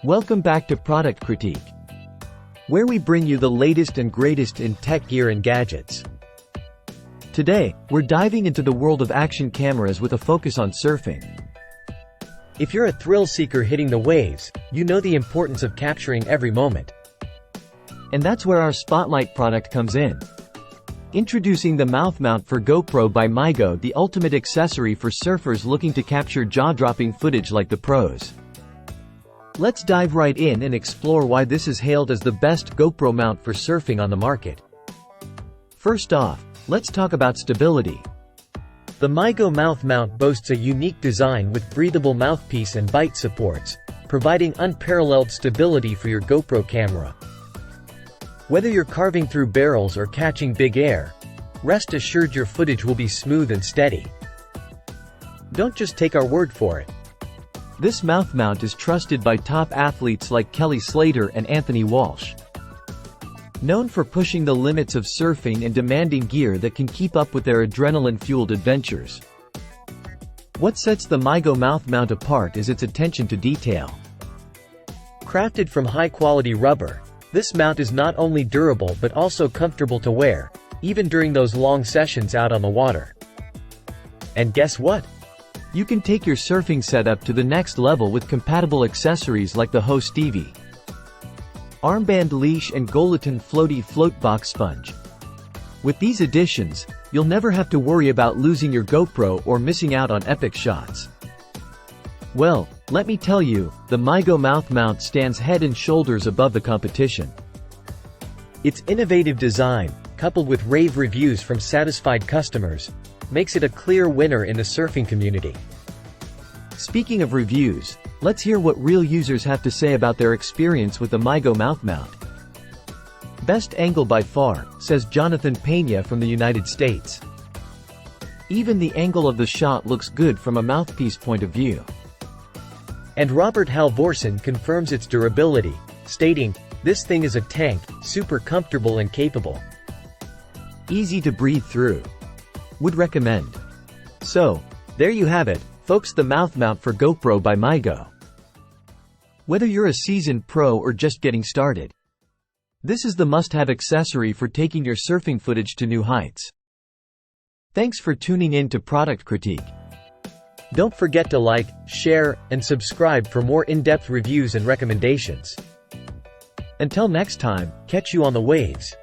Welcome back to Product Critique, where we bring you the latest and greatest in tech gear and gadgets. Today, we're diving into the world of action cameras with a focus on surfing. If you're a thrill seeker hitting the waves, you know the importance of capturing every moment. And that's where our spotlight product comes in. Introducing the Mouth Mount for GoPro by MyGo, the ultimate accessory for surfers looking to capture jaw-dropping footage like the pros. Let's dive right in and explore why this is hailed as the best GoPro mount for surfing on the market. First off, let's talk about stability. The MyGo Mouth Mount boasts a unique design with breathable mouthpiece and bite supports, providing unparalleled stability for your GoPro camera. Whether you're carving through barrels or catching big air, rest assured your footage will be smooth and steady. Don't just take our word for it. This mouth mount is trusted by top athletes like Kelly Slater and Anthony Walsh. Known for pushing the limits of surfing and demanding gear that can keep up with their adrenaline-fueled adventures. What sets the MyGo Mouth Mount apart is its attention to detail. Crafted from high-quality rubber, this mount is not only durable but also comfortable to wear, even during those long sessions out on the water. And guess what? You can take your surfing setup to the next level with compatible accessories like the Ho Stevie armband leash and Golatin floaty float box sponge. With these additions, you'll never have to worry about losing your GoPro or missing out on epic shots. Well, let me tell you, the MyGo Mouth Mount stands head and shoulders above the competition. Its innovative design, coupled with rave reviews from satisfied customers, makes it a clear winner in the surfing community. Speaking of reviews, let's hear what real users have to say about their experience with the MyGo Mouth Mount. Best angle by far, says Jonathan Pena from the United States. Even the angle of the shot looks good from a mouthpiece point of view. And Robert Halvorsen confirms its durability, stating, "This thing is a tank, super comfortable and capable. Easy to breathe through. Would recommend." So, there you have it, folks, the Mouth Mount for GoPro by MyGo. Whether you're a seasoned pro or just getting started, this is the must-have accessory for taking your surfing footage to new heights. Thanks for tuning in to Product Critique. Don't forget to like, share, and subscribe for more in-depth reviews and recommendations. Until next time, catch you on the waves.